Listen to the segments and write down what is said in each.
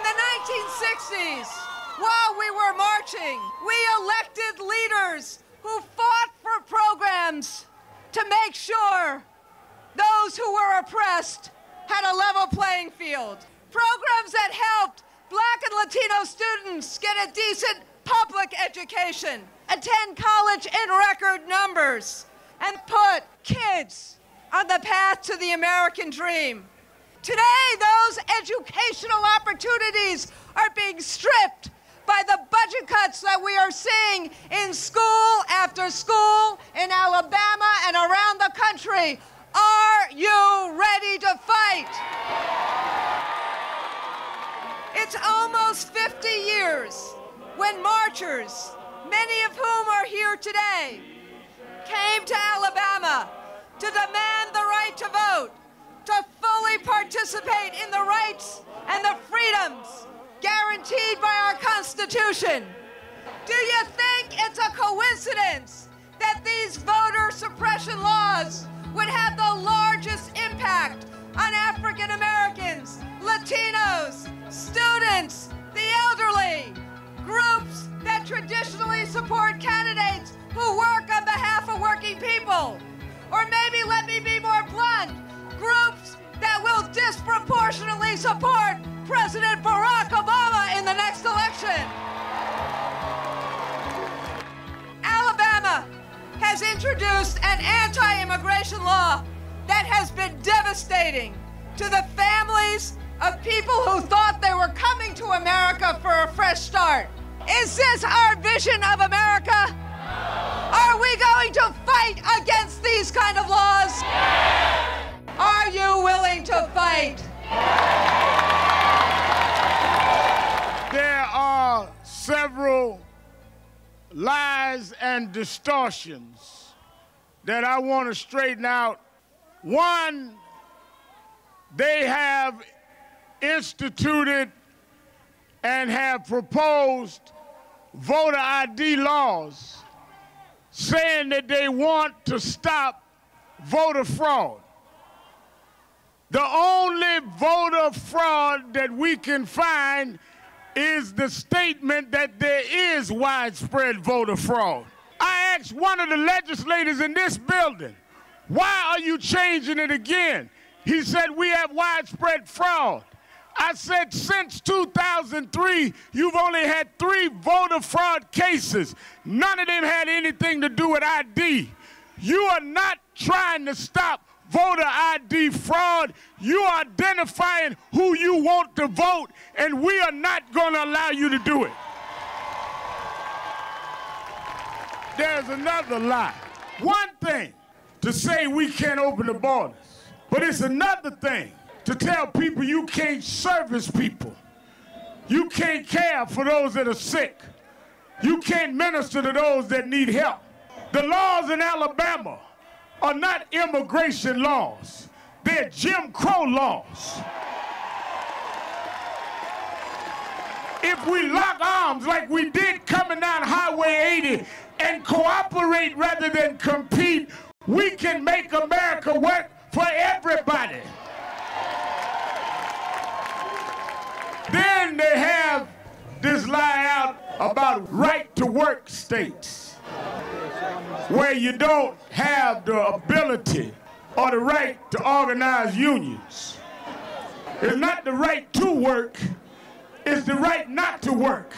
In the 1960s, while we were marching, we elected leaders who fought for programs to make sure those who were oppressed had a level playing field. Programs that helped Black and Latino students get a decent public education, attend college in record numbers, and put kids on the path to the American dream. Today, those educational opportunities are being stripped by the budget cuts that we are seeing in school after school in Alabama and around the country. Are you ready to fight? It's almost 50 years when marchers, many of whom are here today, came to Alabama to demand the right to vote, to fully participate in the rights and the freedoms guaranteed by our Constitution. Do you think it's a coincidence that these voter suppression laws would have the largest impact on African Americans, Latinos, students, the elderly, groups that traditionally support candidates who work on behalf of working people? Or maybe, let me be more blunt, groups that will disproportionately support President Barack Obama in the next election. Alabama has introduced an anti-immigration law that has been devastating to the families of people who thought they were coming to America for a fresh start. Is this our vision of America? Are we going to fight against these kind of laws? Are you willing to fight? There are several lies and distortions that I want to straighten out. One, they have instituted and have proposed voter ID laws saying that they want to stop voter fraud. The only voter fraud that we can find is the statement that there is widespread voter fraud. I asked one of the legislators in this building, why are you changing it again? He said, we have widespread fraud. I said, since 2003, you've only had 3 voter fraud cases. None of them had anything to do with ID. You are not trying to stop voter ID fraud. You are identifying who you want to vote, and we are not going to allow you to do it. There's another lie. One thing to say we can't open the borders, but it's another thing to tell people you can't service people. You can't care for those that are sick. You can't minister to those that need help. The laws in Alabama are not immigration laws. They're Jim Crow laws. If we lock arms like we did coming down Highway 80 and cooperate rather than compete, we can make America work for everybody. Then they have this lie out about right-to-work states, where you don't have the ability or the right to organize unions. It's not the right to work, it's the right not to work.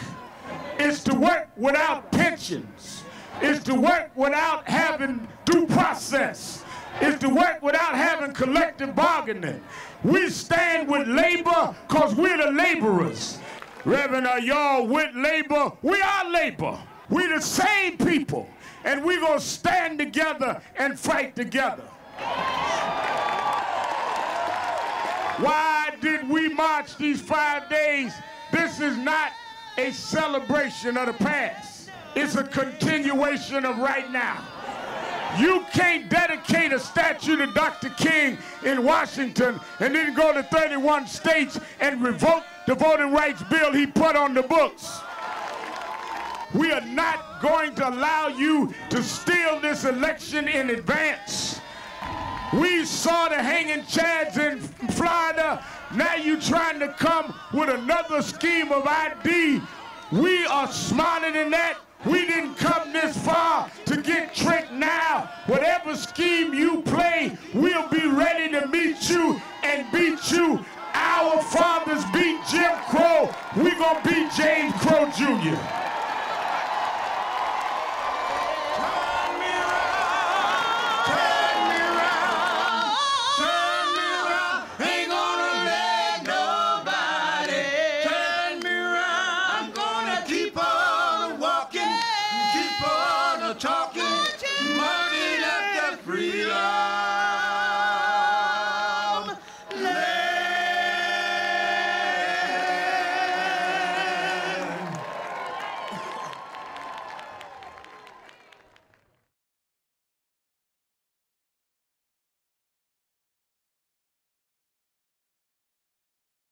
It's to work without pensions. It's to work without having due process. It's to work without having collective bargaining. We stand with labor because we're the laborers. Reverend, are y'all with labor? We are labor. We the same people. And we're going to stand together and fight together. Why did we march these 5 days? This is not a celebration of the past. It's a continuation of right now. You can't dedicate a statue to Dr. King in Washington and then go to 31 states and revoke the voting rights bill he put on the books. We are not going to allow you to steal this election in advance. We saw the hanging chads in Florida. Now you trying to come with another scheme of ID. We are smarter than that. We didn't come this far to get tricked now. Whatever scheme you play, we'll be ready to meet you and beat you. Our fathers beat Jim Crow. We're going to beat James Crow Jr.